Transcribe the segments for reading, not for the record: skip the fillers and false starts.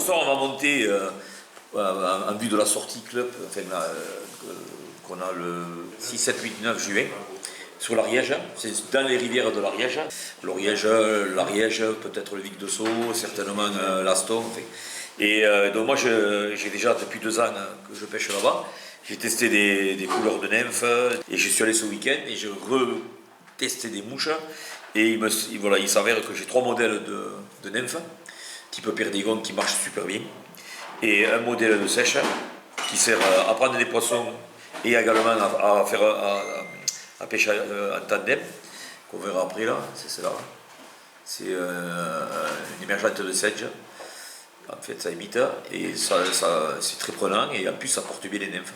soir, on va monter en vue de la sortie club, qu'on a le 6, 7, 8, 9 juin, sur l'Ariège. C'est dans les rivières de l'Ariège. L'Ariège, l'Ariège, peut-être le Vic de Sceaux, certainement l'Aston. Enfin. Et donc moi, j'ai déjà depuis 2 ans que je pêche là-bas. J'ai testé des couleurs de nymphes et je suis allé ce week-end et j'ai retesté des mouches. Et il s'avère que j'ai 3 modèles de nymphes, type perdigon, qui marchent super bien. Et un modèle de sèche qui sert à prendre des poissons et également à pêcher en tandem, qu'on verra après là, c'est celle-là. C'est une émergente de sedge. En fait, ça imite et c'est très prenant et en plus ça porte bien les nymphes.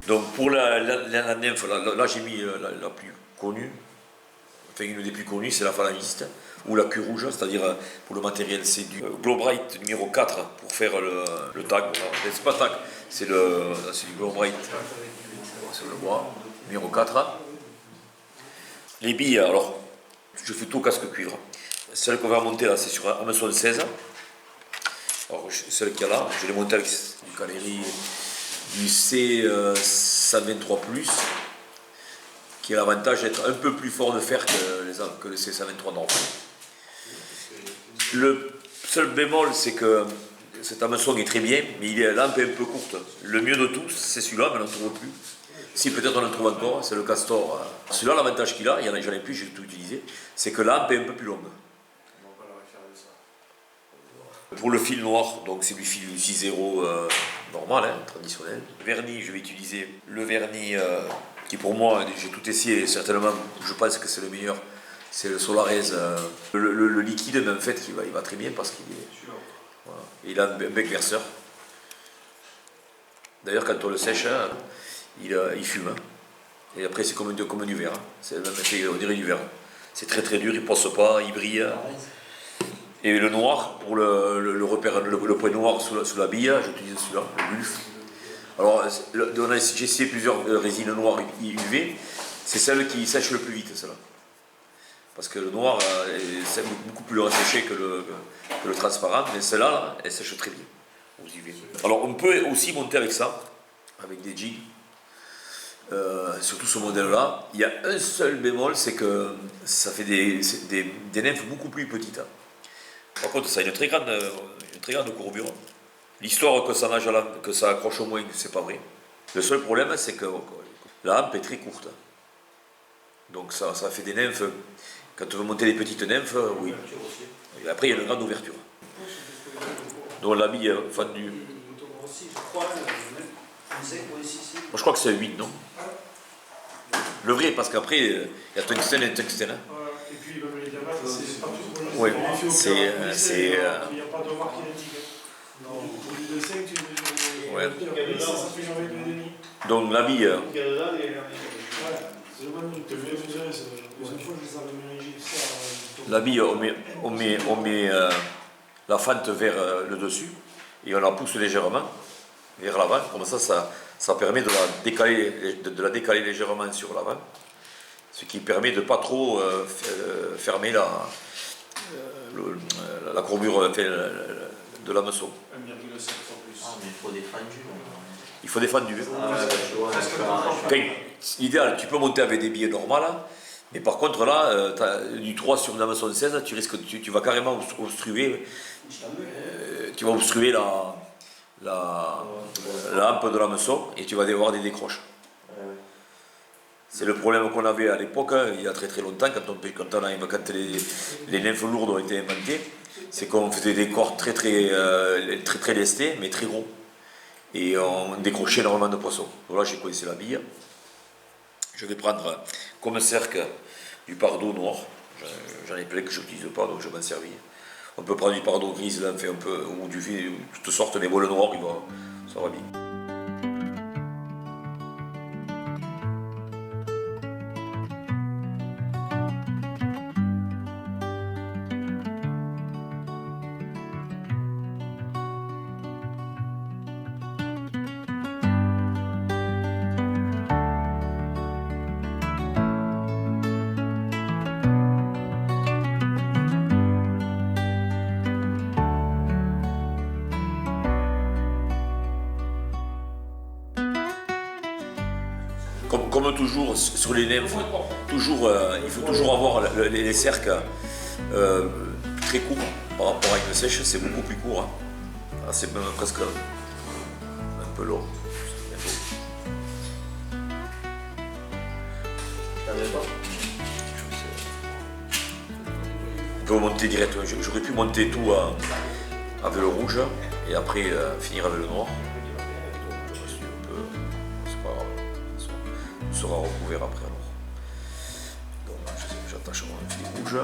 Donc pour la nymphe, là j'ai mis la plus connue, enfin une des plus connues, c'est la phalangiste, ou la queue rouge, c'est-à-dire pour le matériel c'est du Glow Bright numéro 4 pour faire le tag. C'est pas tag, c'est du Glow Bright, c'est le bois, numéro 4. Les billes, alors, je fais tout casque cuivre. Celle qu'on va monter là, c'est sur Amazon 16. Alors, celle qu'il y a là, je l'ai montée avec du Caleri du C123+, qui a l'avantage d'être un peu plus fort de fer que le C123 normal. Le seul bémol, c'est que cet hameçon est très bien, mais il est la lampe est un peu courte. Le mieux de tous, c'est celui-là, mais on n'en trouve plus. Si peut-être on en trouve encore, c'est le Castor. Celui-là, l'avantage qu'il a, j'en ai plus, j'ai tout utilisé, c'est que la lampe est un peu plus longue. Pour le fil noir, donc c'est du fil 6.0 normal, traditionnel. Le vernis, je vais utiliser le vernis qui pour moi, j'ai tout essayé, certainement, je pense que c'est le meilleur. C'est le Solares, le liquide, mais en fait, il va très bien parce qu'il est. Voilà. Il a un bec verseur. D'ailleurs, quand on le sèche, il fume. Et après, c'est comme du verre. C'est le même effet, on dirait du verre. C'est très très dur, il ne poisse pas, il brille. Et le noir, pour le repère, le point noir sous la bille, j'utilise celui-là, le Gulf. Alors, j'ai essayé plusieurs résines noires UV. C'est celle qui sèche le plus vite, celle-là. Parce que le noir c'est beaucoup plus long à sécher que le transparent, mais celle-là, elle sèche très bien aux UV. Alors on peut aussi monter avec ça, avec des jigs, surtout ce modèle-là. Il y a un seul bémol, c'est que ça fait des nymphes beaucoup plus petites. Par contre, ça a une très grande courbure. L'histoire que ça nage que ça accroche au moins, c'est pas vrai. Le seul problème, c'est que la hampe est très courte. Donc ça fait des nymphes. Quand on veut monter les petites nymphes, oui. Et après, il y a une grande ouverture. Donc la bille fendue. Moi, je crois que c'est 8, non? Le vrai, parce qu'après, il y a tungstène et tungstène. Et puis même les diamants, c'est partout. Oui, c'est. Il n'y a pas de marque identique. Non, pour du dessin, tu. Ouais. Ça fait jamais de déni. Donc la bille. La bille, on met la fente vers le dessus et on la pousse légèrement vers l'avant. Comme ça permet de la décaler légèrement sur l'avant, ce qui permet de ne pas trop fermer la courbure de l'hameçon. 1,7 fois plus. Ah, mais il faut des fendus. Il faut des fendus. L'idéal, tu peux monter avec des billets normales, mais par contre là, du 3 sur une hameçon 16, tu vas carrément obstruer, la hampe de l'hameçon et tu vas avoir des décroches. C'est le problème qu'on avait à l'époque, il y a très très longtemps, quand les nymphes lourdes ont été inventées, c'est qu'on faisait des corps très lestés, mais très gros. Et on décrochait énormément de poissons. Donc là, j'ai coincé la bille. Je vais prendre comme cercle du pardot noir. J'en ai plein que je n'utilise pas, donc je vais m'en servir. On peut prendre du pardot gris, là, fait un peu, ou du toutes sortes, mais bon, le noir, ça va bien. comme toujours sur les nymphes, il faut toujours avoir les cercles très courts par rapport à une sèche, c'est beaucoup plus court. Hein. Ah, c'est même presque un peu long. On peut monter direct. J'aurais pu monter tout avec le rouge et après finir avec le noir. C'est pas grave. On sera recouvert après alors. Donc j'attache mon fil rouge.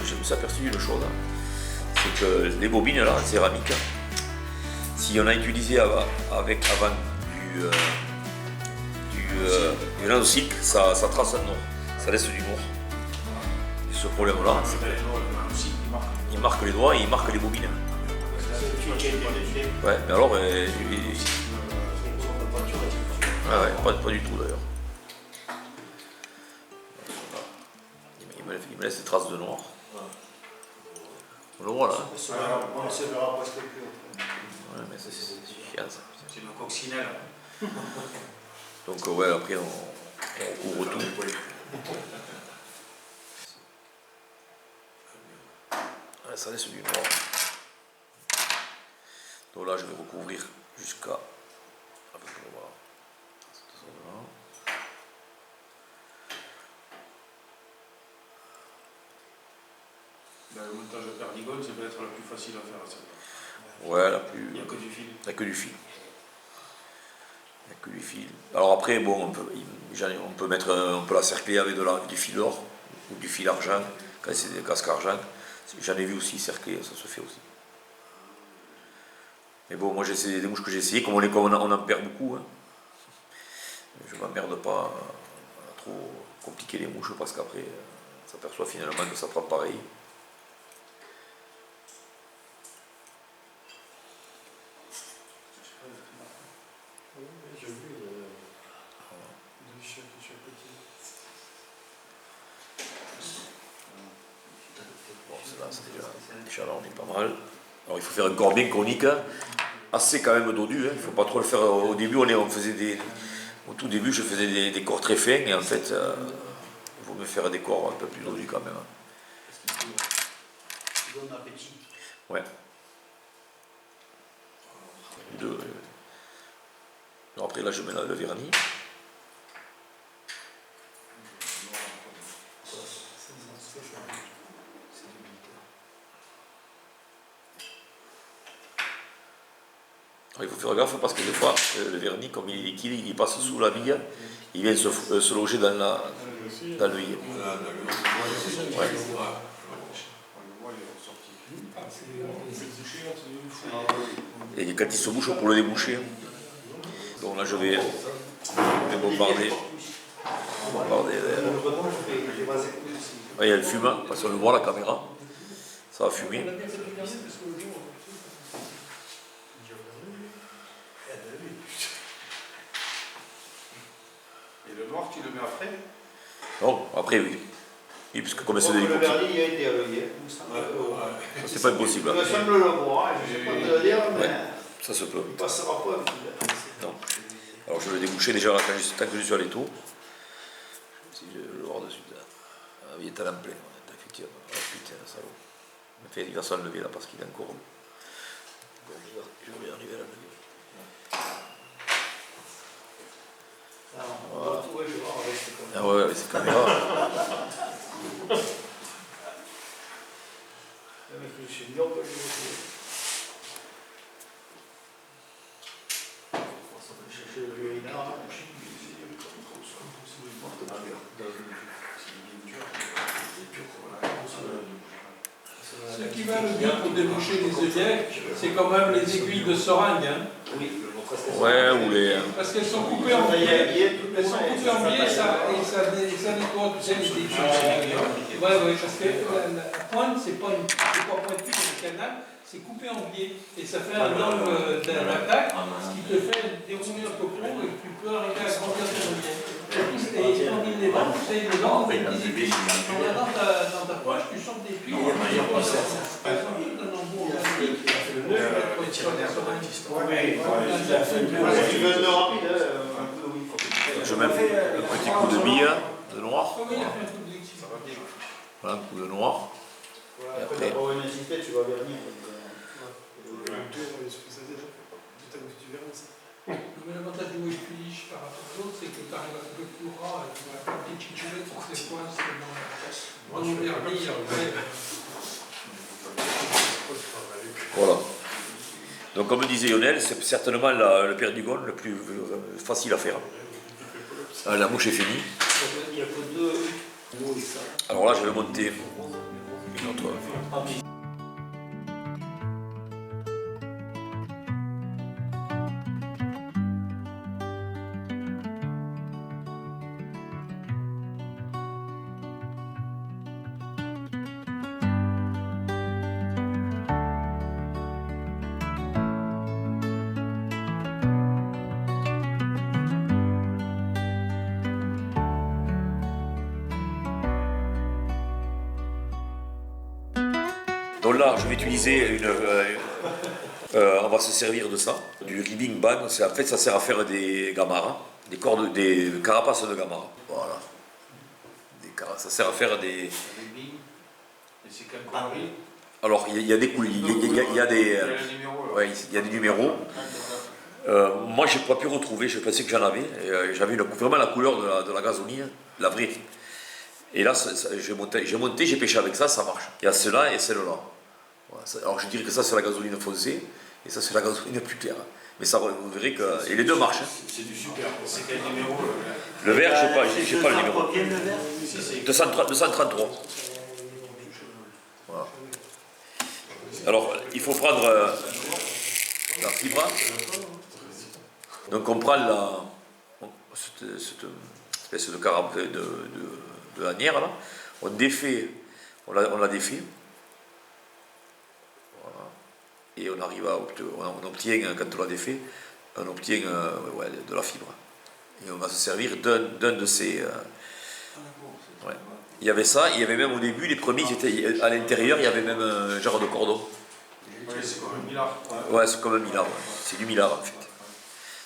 Je me suis aperçu d'une chose, c'est que les bobines là, en céramique, si on a utilisé avant du nanocycle, ça trace un noir, ça laisse du noir. Et ce problème-là, c'est qu'il marque les doigts et il marque les bobines. Ouais, mais alors, ouais, pas du tout d'ailleurs. Il me laisse des traces de noir. On le voit là. On ne se verra presque plus. Ouais, mais c'est chiant ça. C'est une coccinelle. Donc ouais, après on couvre tout. Ouais, ça laisse du noir. Donc là je vais recouvrir jusqu'à... Le montage de perdigone, ça peut être la plus facile à faire à celle-là. Ouais, la plus... Il n'y a que du fil. Il n'y a que du fil. Il n'y a que du fil. Alors après, bon, on peut la cercler avec du fil d'or ou du fil argent, quand c'est des casques argent. J'en ai vu aussi cercler, ça se fait aussi. Mais bon, moi j'ai essayé des mouches que j'ai essayé, comme on en perd beaucoup. Hein. Je ne m'emmerde pas à trop compliquer les mouches parce qu'après, on s'aperçoit finalement que ça prend pareil. Déjà là on est pas mal. Alors il faut faire un corps bien conique, assez quand même dodu, hein. Il ne faut pas trop le faire. Au début au tout début je faisais des corps très fins et en fait il vaut mieux faire des corps un peu plus dodus quand même. Ça donne appétit. Ouais. Alors après là je mets le vernis. Il faut faire gaffe parce que des fois, le vernis, comme il est liquide, il passe sous la bille, il vient se loger dans l'œil. Ouais. Et quand il se bouche, pour le déboucher. Donc là, je vais bombarder. Il y a le fume, parce qu'on le voit à la caméra. Ça va fumer. Et le noir, tu le mets après? Non, après oui. Oui, puisque comme c'est de l'époque. Le vernis, il a été alloué. C'est pas impossible. Il me semble le voir, je ne sais pas te le dire, mais ça se peut. il ne passera pas. Non. Alors je vais le déboucher déjà tant que je suis à l'étau. Si je le voir dessus. Ah, il est à l'emploi, effectivement. Oh putain, salaud. Il va s'enlever là parce qu'il est encore. Bon, je vais arriver à l'enlever. Voilà. Ah ouais, avec ces caméras. Ce qui va le bien pour déboucher les œillets, c'est quand même les aiguilles de seringue. Hein. Oui, Ouais, ou les. Parce qu'elles sont coupées en biais. Elles sont coupées en biais et ça nettoie, tu sais, les déchets. Ouais, parce que la pointe, c'est pas pointu comme le canal, c'est coupé en biais. Et ça fait un angle d'attaque, ce qui te fait dérouler un peu pro et tu peux arriver à grandir ton biais. Et quand il est dedans, tu sais, dedans, on met des aiguilles. Quand on dans ta poche, tu sors des pics. Tu veux le rapide, un peu, oui. Je mets un petit coup de bille de noir. Oui, il a fait un coup de liquide. Voilà, un coup de noir. Après, t'as pas une insistée, tu vas venir. Le tour, il suffit ça déjà. Tu verras ça. Mais l'avantage du Westfish par rapport aux autres, c'est que tu arrives à couper plus ras et tu vas faire des petites chichulettes sur ces points, c'est dans le vernis. Voilà. Donc comme disait Lionel, c'est certainement le perdigon le plus facile à faire. La mouche est finie. Il n'y a que deux. Alors là, je vais monter une autre. Donc là, je vais utiliser une. On va se servir de ça, du ribbing bag. En fait, ça sert à faire des gamarras, des carapaces de gamarras. Voilà. Ça sert à faire des. Et c'est quel coloris? Alors, il y a des couleurs, il y a des. Ouais, il y a des numéros. Moi, je n'ai pas pu retrouver, je pensais que j'en avais. J'avais vraiment la couleur de la gazonine, la vraie. Et là, j'ai monté, j'ai pêché avec ça, ça marche. Il y a celle-là et celle-là. Voilà, alors je dirais que ça, c'est la gasoline foncée, et ça, c'est la gasoline plus claire. Mais ça, vous verrez que. Et les deux marchent. C'est du super. C'est quel numéro? Le vert, je n'ai pas le numéro. Quel le vert? 233. Voilà. Alors, il faut prendre la fibre. Donc, on prend cette espèce de carap de lanière là. On défait, on la défait. Voilà. Et on arrive on obtient, quand on l'a défait, on obtient de la fibre. Et on va se servir d'un de ces. Ouais. Il y avait ça, il y avait même au début, les premiers, à l'intérieur, il y avait même un genre de cordon. Oui, c'est comme un millard. Ouais, c'est comme un millard, ouais. C'est du millard en fait.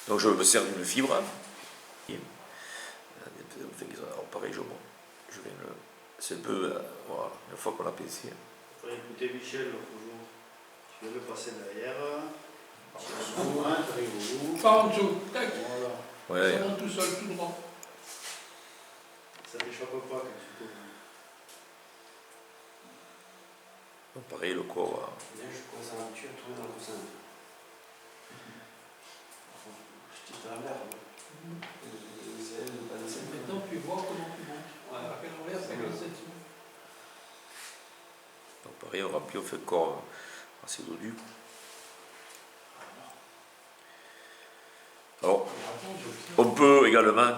Donc je me sers d'une fibre. Alors pareil, je vais le. C'est un peu. Voilà, une fois qu'on l'a pincé. Il faut écouter Michel l'autre jour. Tu veux le passer derrière. Tu arrives au bout. Pas en dessous, tac, Voilà. Ouais. ça monte tout seul, tout droit. Ça t'échappe pas quand tu tournes. Donc pareil, le corps. Là, je commence à m'habituer à tourner dans le coussin. Je tire la merde. Maintenant, tu vois comment tu montes. À l'envers, c'est comme ça. Donc pareil, on remplit, on fait le corps assez dodu. Alors, on peut également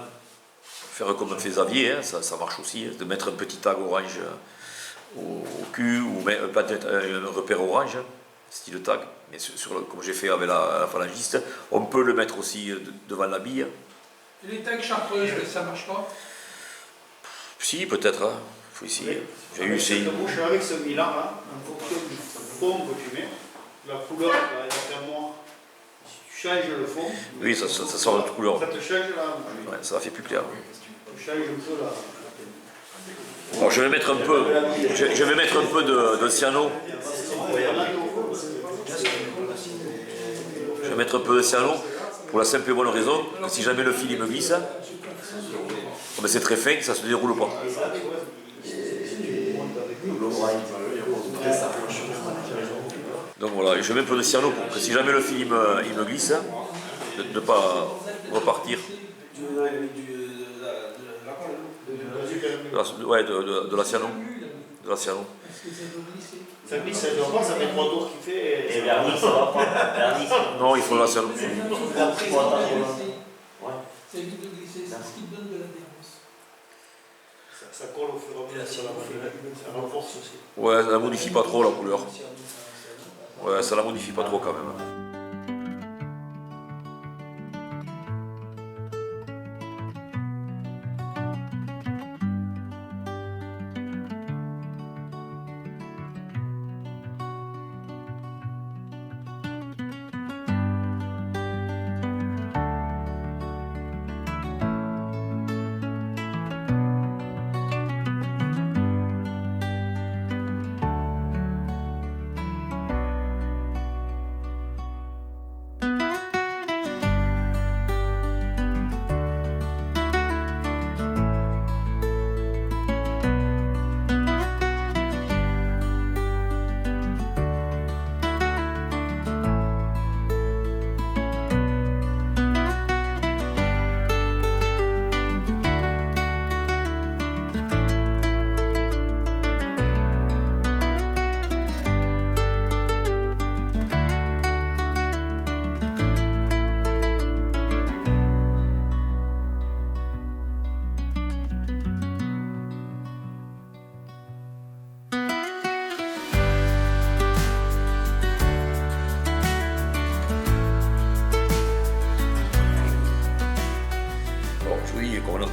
faire comme fait Xavier, hein, ça marche aussi, hein, de mettre un petit tag orange au cul ou peut-être un repère orange, style tag, mais comme j'ai fait avec la phalangiste, on peut le mettre aussi devant la bille. Et les tags chartreuses, ça marche pas? Si, peut-être, hein. Faut essayer. J'ai eu essayé. Cette bouche avec ce millard là, en fonction du fond que tu mets, la couleur elle va faire noir. Si tu changes le fond, Oui, ça sort de couleur. ça te change là. Ouais, ça fait plus clair. Tu changes un peu là. Alors, je vais mettre un peu, de cyano. Je vais mettre un peu de cyano pour la simple et bonne raison que si jamais le fil il me glisse, ben c'est très fin, ça ne se déroule pas. Donc voilà, je mets un peu de cyano pour que si jamais le fil il me glisse, de ne pas repartir. Ouais, de la cyano. De la cyano. Est-ce que ça doit glisser? Ça glisse, ça dure pas, ça fait 3 tours qu'il fait. Et vernis, ça va pas. Vernis, Non, il faut la seule. ouais. C'est ce qui donne de l'adhérence. Ça colle au fur et à mesure de la matière. Ça renforce aussi. Ouais, ça la modifie pas trop la couleur. Ouais, ça la modifie pas trop quand même.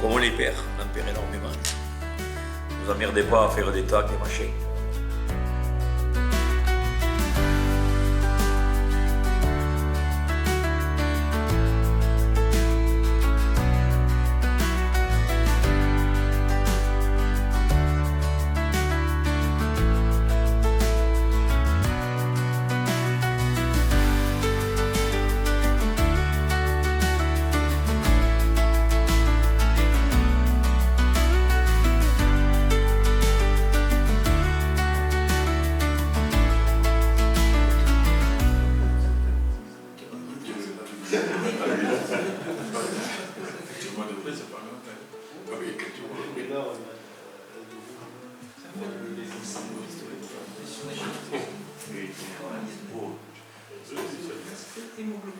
Comme on les perd, on en perd énormément. Ne vous emmerdez pas à faire des tacs et machin.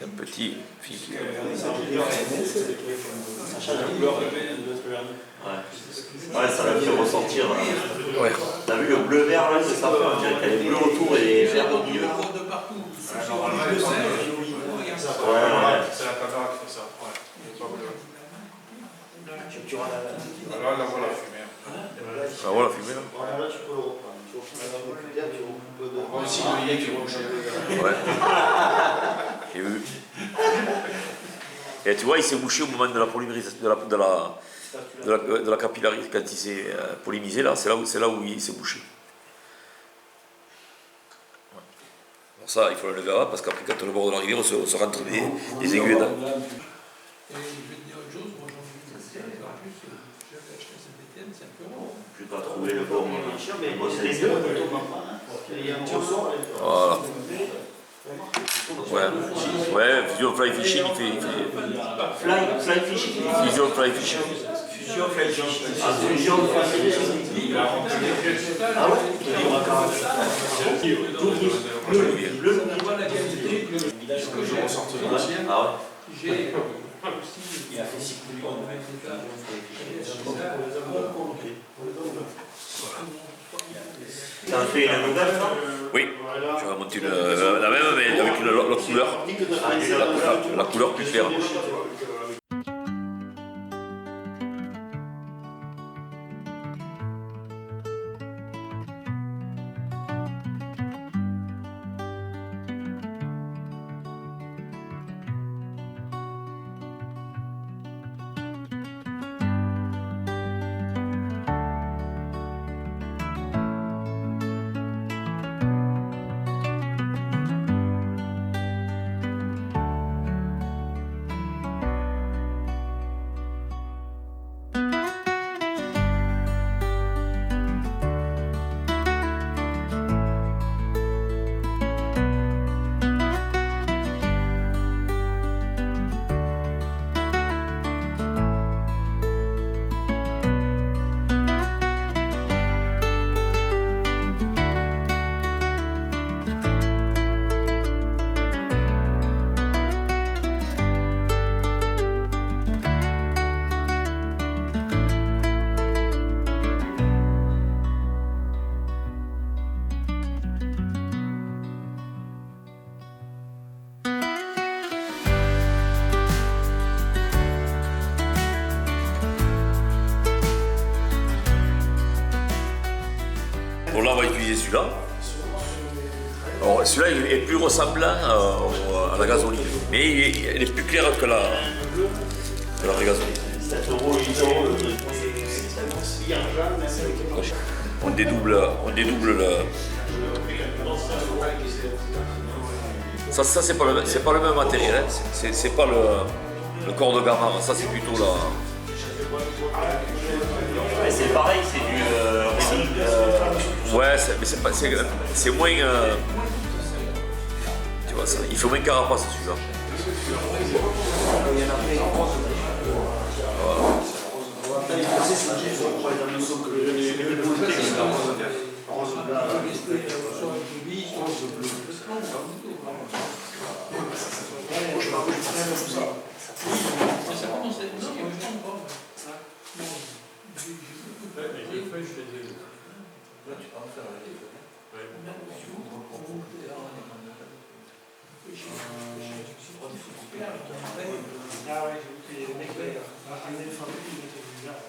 Un petit fil. Ça change la couleur. Ouais, ça l'a fait ressortir. Ouais. T'as vu le bleu-vert là, c'est ça, on dirait qu'elle est bleue autour et vert au milieu. De partout. C'est la caméra qui fait ça. Ouais. Là, voilà la fumée. Ah voilà, fumée là. Là, tu peux le reprendre. Tu peux le On va aussi griller qui rouge. Ouais. J'ai vu. Et tu vois, il s'est bouché au moment de la polymérisation, de la capillarité, quand il s'est polymisé là, c'est là où il s'est bouché. Ouais. Bon, ça, il faut le lever avant parce qu'après, quand le bord de la rivière, on se rentre des aiguilles dedans. Et je vais te dire autre chose, moi j'en ai vu en plus, j'avais acheté Saint-Étienne, c'est un peu rond. Je vais pas trouver le bon. mais Bon, c'est les les deux, deux. il y a un ressort. Voilà. Ouais, Fusion Fly Fishing, il fait. Fly fishing. Fusion Fly Fishing. Fusion fly fishing. Ah, fusion fly fishing. Ah ouais. Bleu. On voit la qualité, Je ressors de aussi. Ah ouais. j'ai aussi, Il a fait 6 coups. T'as fait une nouvelle, ça? Oui, je vais monter la même, mais avec l'autre couleur. La couleur plus claire. celui-là. Alors celui-là est plus ressemblant à la gasoline, mais elle est plus claire que la vraie gasoline. On dédouble le... Ça c'est pas le même matériel, hein. C'est pas le corps de gamme, ça c'est plutôt la... Mais c'est pareil, c'est du Ouais, c'est moins... tu vois ça, il fait moins carapace celui-là. Ah ouais, j'ai vu qu'il y a des mecs qui ont ramené le fabrique, ils mettaient du verre.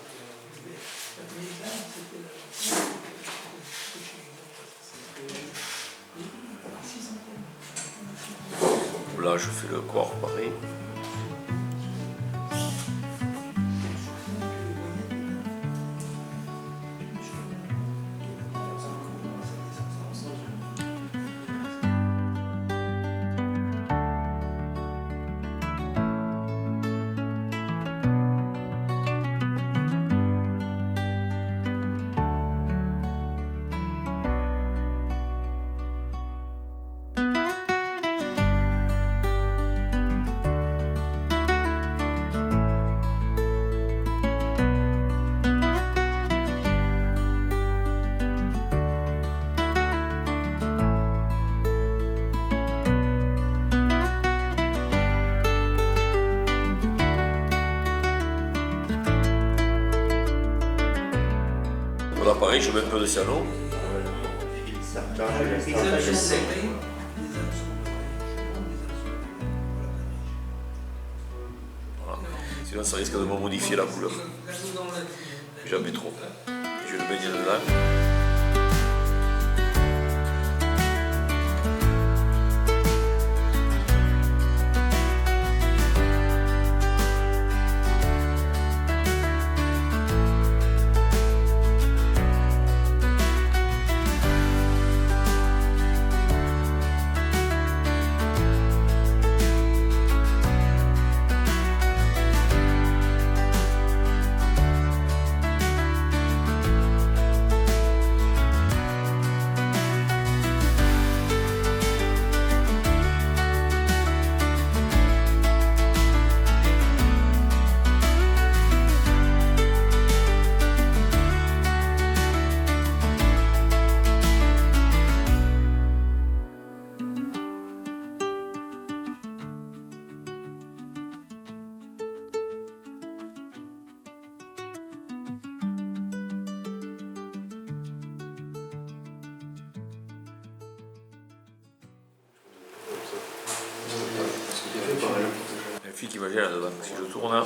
Là je fais le corps pareil. Là pareil, je mets un peu de cyano. Voilà. Sinon ça risque de me modifier la couleur. Jamais trop. Je le baigne dedans. Il y a un fil qui va gérer là-dedans. Si je tourne,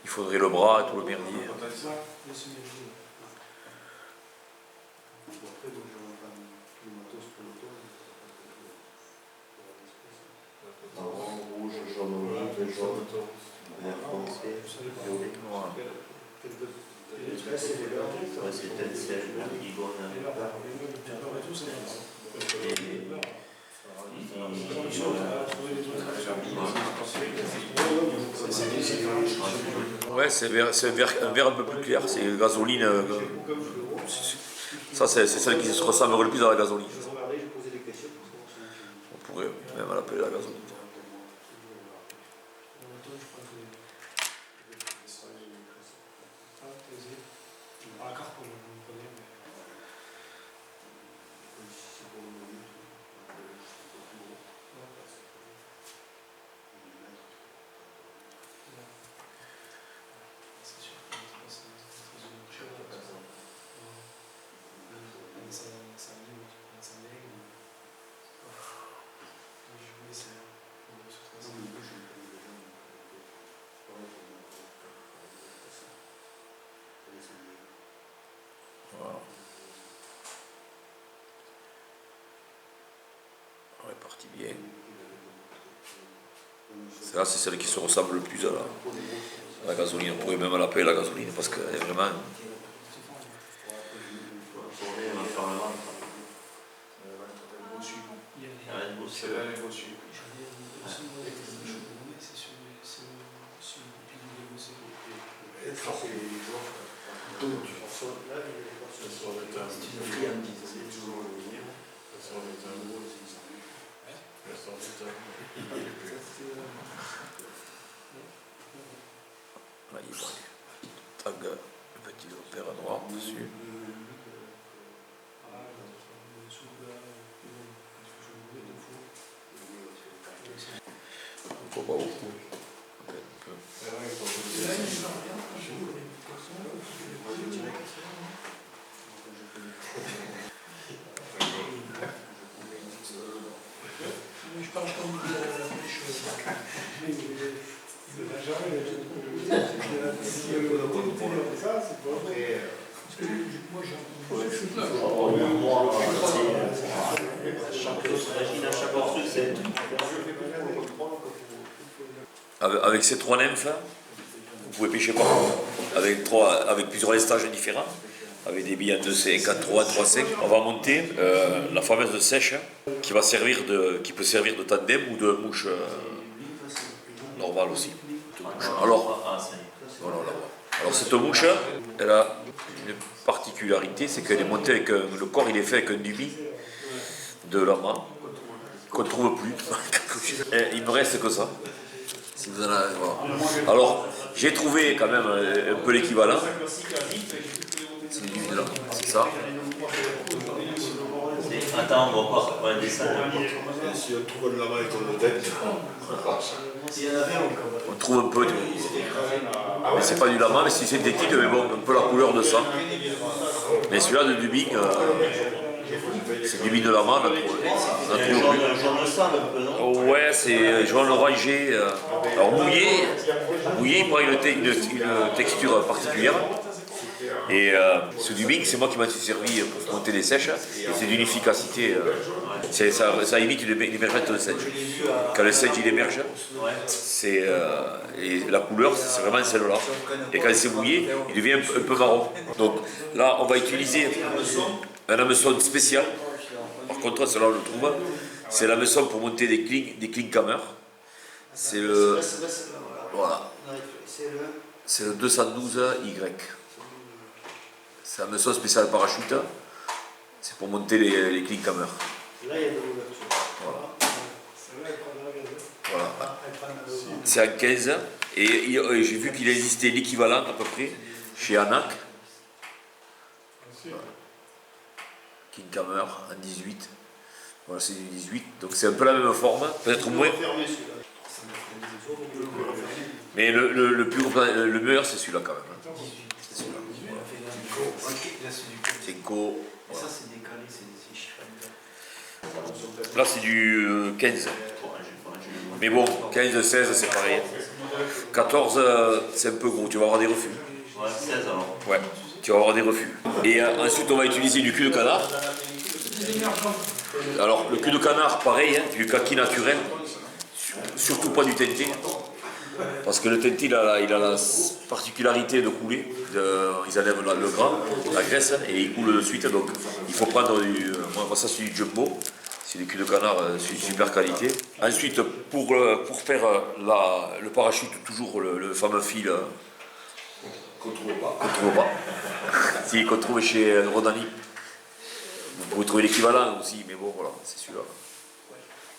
il faudrait le bras et tout le merdier. rouge, jaune, vert foncé, violet. Voilà. Ouais, c'est peut-être celle de Ligone. Ouais, c'est un vert un peu plus clair, c'est gasoline. Ça, c'est celle qui se ressemble le plus à la gasoline. On pourrait même l'appeler la gasoline. Ça bien. Celle-là, c'est celle qui se ressemble le plus à la gasoline. On pourrait même l'appeler la gasoline parce qu'elle est vraiment. Là, il voit tag, le petit père noir dessus. Faut pas beaucoup. Un peu. Je parle comme de la pêche. Ça, c'est pas vrai. Moi, Avec ces 3 nymphes, vous pouvez pêcher partout. Avec plusieurs lestages différents. Avec des billes en 2C, 4-3, 3-5. On va monter la fameuse sèche qui peut servir de tandem ou de mouche normale aussi. Alors cette mouche, elle a une particularité, c'est qu'elle est montée avec le corps, il est fait avec un dubis de lama qu'on ne trouve plus. Et il me reste que ça. Si vous en avez, voilà. Alors j'ai trouvé quand même un peu l'équivalent. C'est du dubis de lama, c'est ça. Attends, on va voir un dessin. Si on trouve de la main avec le tête. On trouve un peu, mais c'est pas du lama, mais c'est synthétique, mais bon, un peu la couleur de ça. Mais celui-là de Dubing, c'est Dubing de lama, on a trouvé plus. Jaune sable un peu, non? Ouais, c'est jaune orangé. Alors mouillé, il prend une texture particulière. Et ce Dubing, c'est moi qui m'en suis servi pour monter des sèches, et c'est d'une efficacité. Ça imite l'émergence de sedge. Quand le sedge il émerge, et la couleur, c'est vraiment celle-là. Et quand c'est mouillé, il devient un peu marron. Donc là, on va utiliser un hameçon spécial. Par contre, cela on le trouve. C'est l'hameçon pour monter des cling cammers. C'est le. Voilà. C'est le 212Y. C'est un hameçon spécial parachute. C'est pour monter les cling cammers. Là, il y a de l'ouverture. Voilà. C'est en 15 et j'ai vu qu'il existait l'équivalent à peu près chez Anak. King Cammer en 18. Voilà, c'est du 18. Donc c'est un peu la même forme, peut-être moins. Mais le meilleur c'est celui-là quand même. C'est celui-là. C'est Co. Voilà. Là c'est du 15. Mais bon, 15, 16 c'est pareil. 14 c'est un peu gros, tu vas avoir des refus. Ouais, 16 alors. Ouais, tu vas avoir des refus. Et ensuite on va utiliser du cul de canard. Alors le cul de canard pareil, du kaki naturel. Surtout pas du tenté. Parce que le tenté il a la particularité de couler. Ils enlèvent le gras, la graisse, et il coule de suite. Donc il faut prendre moi ça c'est du jumbo. C'est du cul de canard, super qualité. Ensuite, pour faire le parachute, toujours le fameux fil Qu'on trouve pas. si, qu'on trouve chez Rodani. Vous pouvez trouver l'équivalent aussi, mais bon, voilà, c'est celui-là.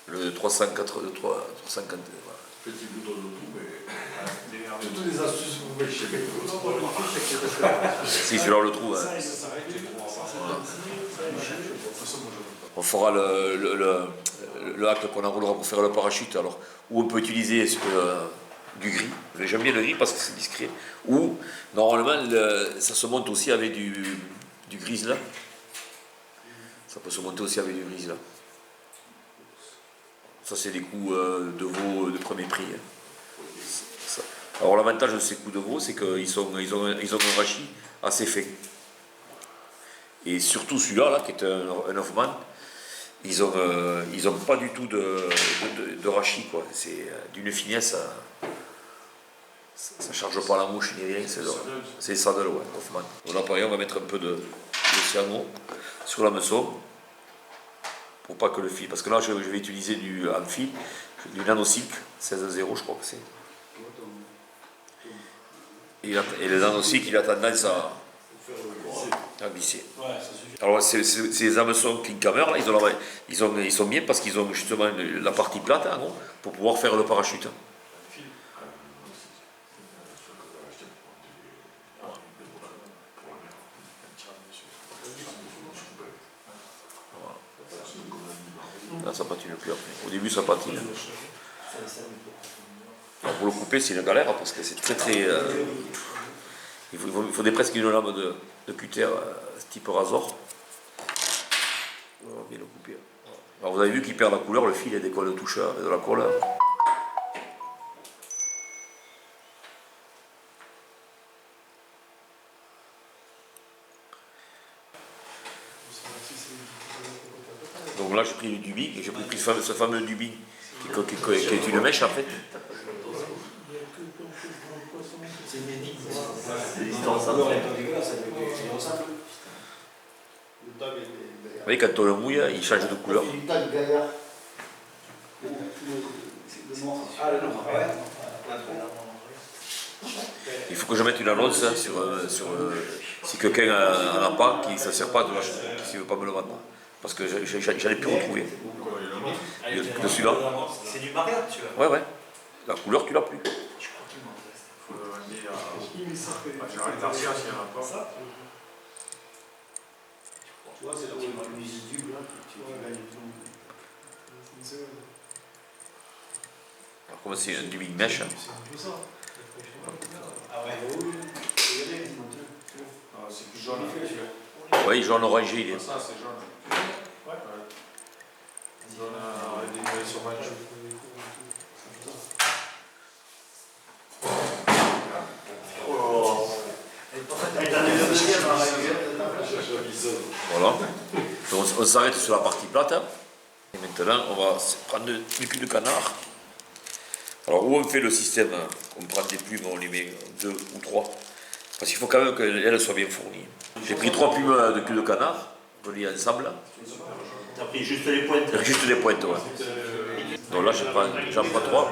Le 350. Voilà. Petit bouton de tout, mais. Toutes les astuces que vous voulez chez Si, celui-là, on le trouve. Hein. On fera le hack qu'on enroulera pour faire le parachute. Alors, où on peut utiliser du gris. J'aime bien le gris parce que c'est discret. Ou, normalement, ça se monte aussi avec du gris là. Ça peut se monter aussi avec du gris là. Ça, c'est des coups de veau de premier prix. Ça. Alors, l'avantage de ces coups de veau, c'est qu'ils ont un rachis assez fin. Et surtout celui-là, là, qui est un Hoffman, ils ont pas du tout de rachis, quoi. C'est d'une finesse, ça charge pas la mouche ni rien, c'est saddle, ouais, Hoffman. Donc là pareil, on va mettre un peu de cyano sur l'hameçon pour pas que le fil, parce que là je vais utiliser du fil, du nanocycle 16.0 je crois que c'est. Et le nanocycle il a tendance à glisser. Alors ces hameçons Klinkhammer là, ils sont bien parce qu'ils ont justement la partie plate hein, pour pouvoir faire le parachute. Là ça patine plus après. Au début ça patine. Alors, pour le couper c'est une galère parce que c'est très il faudrait presque une lame de cutter type Razor. On va bien le couper. Alors vous avez vu qu'il perd la couleur, le fil est des colles de touche avec de la colle. Donc là j'ai pris du dubbing, et j'ai pris ce fameux dubbing qui est une mèche en fait. Vous voyez quand on le mouille, il change de couleur. Il faut que je mette une annonce hein, sur si quelqu'un n'en a pas, qui ne se sert pas, qui ne veut pas me le vendre. Parce que j'en ai pu retrouver. De celui-là. C'est du mariage, tu vois. Ouais. La couleur, tu l'as plus. Je crois qu'il m'en reste. Il faut le ramener à Gérald Garcia s'il n'y en a pas. Tu vois, c'est là où il y a le visible, là, tu gagnes tout. Alors, comme c'est un dubbing mèche. Ah ouais. C'est plus jaune. Oui, jaune orangé. Il est. Ça, c'est jaune. Ouais. Jaune avec des nuages sur match. Voilà. Donc, on s'arrête sur la partie plate. Hein. Et maintenant, on va prendre des plumes de canard. Alors, où on fait le système, on prend des plumes, on les met 2 ou 3. Parce qu'il faut quand même qu'elles soient bien fournies. J'ai pris 3 plumes de cul de canard, reliées ensemble. T'as pris juste les pointes. Juste des pointes, ouais. Donc là, j'en prends 3.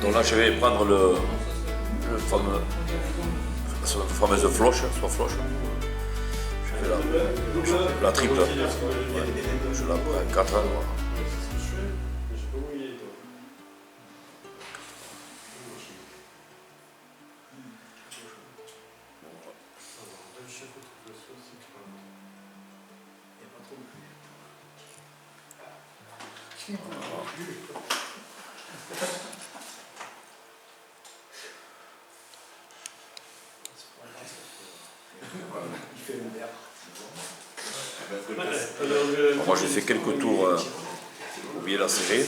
Donc là, je vais prendre la fameuse floche, soit floche. Je fais la triple. Ouais. Je la prends 4 ans. Voilà. Moi j'ai fait quelques tours pour bien la serrer.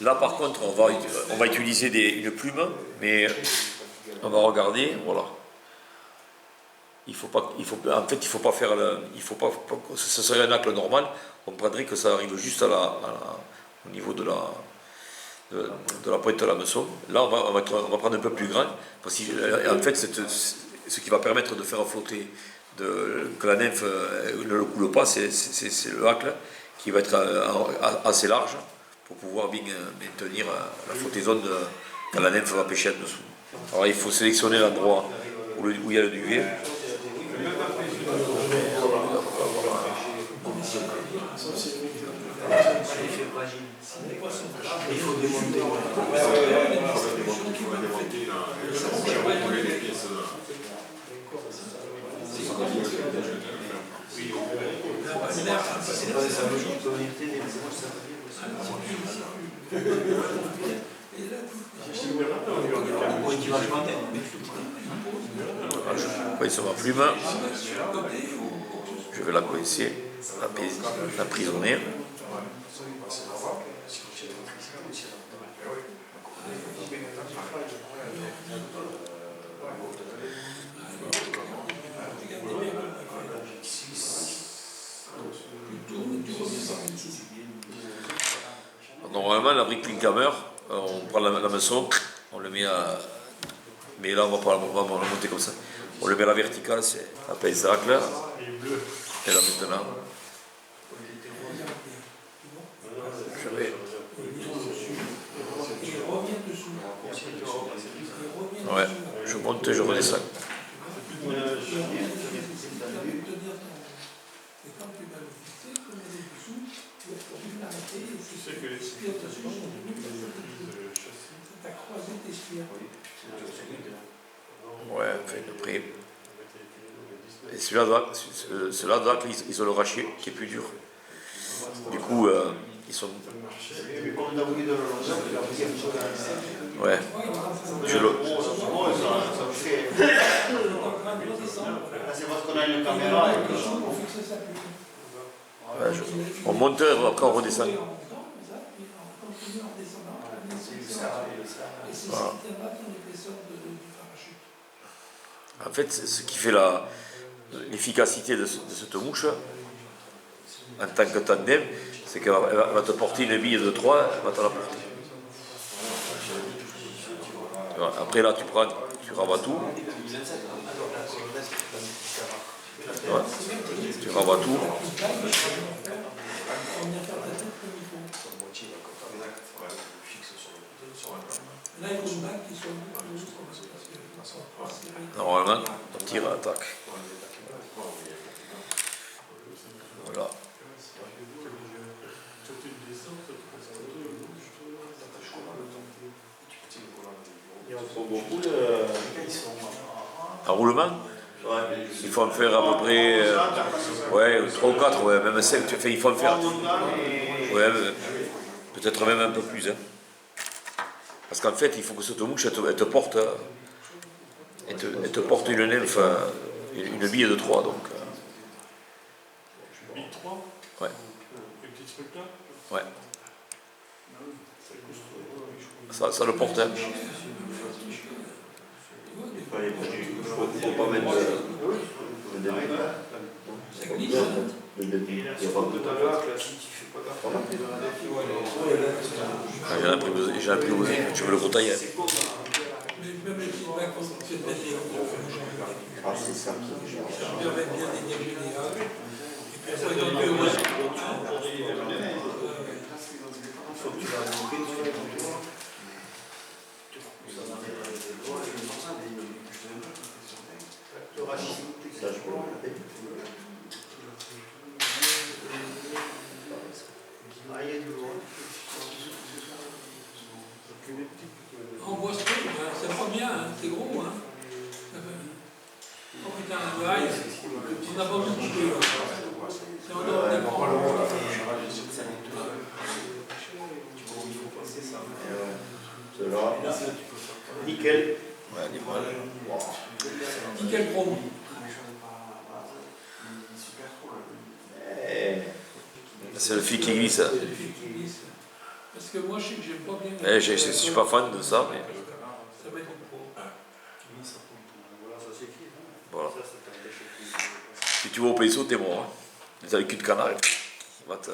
Là par contre on va utiliser une plume, mais on va regarder, voilà. En fait il faut pas faire ce serait un acte normal, on prendrait que ça arrive juste au niveau de la pointe de l'hameçon. Là on va prendre un peu plus grand, parce que en fait ce qui va permettre de faire flotter, que la nymphe ne le coule pas, c'est le hacle qui va être assez large pour pouvoir bien maintenir la flottaison quand la nymphe va pêcher en dessous. Alors il faut sélectionner l'endroit où il y a le duvet. Il faut démonter. C'est pas ça logique, connecter des Je coince ma plume, je vais la coincer, l'emprisonner. Normalement, la brique Klinkhammer, on prend l'hameçon, on le met à. Mais là, on va le monter comme ça. On le met à la verticale, c'est la paysac là. Et là maintenant, je vais. Ouais, je monte et je redescends. Ouais, enfin, après. Et celui-là, ils ont le rachet qui est plus dur. Du coup, ils sont. Ouais. C'est parce qu'on a une caméra. Ouais, on monte, après on redescend. Voilà. En fait, ce qui fait l'efficacité de cette mouche, en tant que tandem, c'est qu'elle va te porter une bille de 3, elle va te la porter. Après là, tu rabats tout. Ouais. Tu rabats tout. Normalement, on tire à l'attaque. Voilà. Un roulement, il faut en faire à peu près 3 ou 4, ouais, même 5, il faut en faire. Ouais, peut-être même un peu plus. Hein. Parce qu'en fait, il faut que cette mouche elle te porte une nymphe, une bille de 3. Donc, Bille 3 ouais. Les petits trucs là Ouais. Ça le porte. Hein. Il faut pas mettre J'ai appris aussi, tu veux le gros taille. Ah, c'est ça qui nickel. Ouais, animal. Nickel chrome. C'est le fil qui glisse. C'est le fil qui glisse. Parce que moi, je sais que j'aime pas bien. Je suis pas fan de ça, mais Ça va être trop. voilà. Si tu vas au PSO, t'es mort. Hein. Les avec cul de canard, il va te...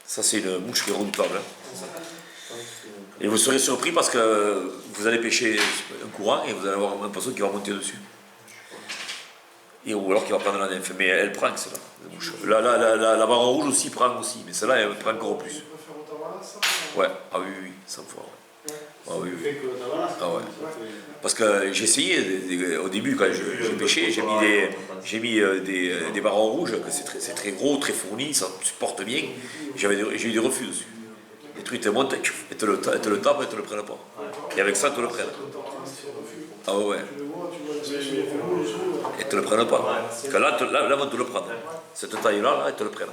Ça, c'est une mouche qui est redoutable. Hein. Et vous serez surpris parce que vous allez pêcher un courant et vous allez avoir un poisson qui va monter dessus. Ou alors qui va prendre la nymphe. Mais elle prend, celle-là, la mouche. La marron rouge aussi prend aussi, mais celle-là, elle prend encore plus. Tu préfères au Tavalas, ça? Ouais, ah oui, 100 fois. Ouais. Ah oui, oui. Fait que la Tavalas, Ah ouais. Parce que j'ai essayé, au début, quand j'ai pêché, j'ai mis des marrons rouges, que c'est très gros, très fourni, ça se porte bien. J'ai eu des refus dessus. Les trucs te montent, et te le tapent et te le prennent pas. Et avec ça, te le prennent. Ah ouais. Tu le vois, tu vois les rouges, Et te le prennent pas. Parce que là, ils vont te le prendre. Cette taille-là, ils te le prennent.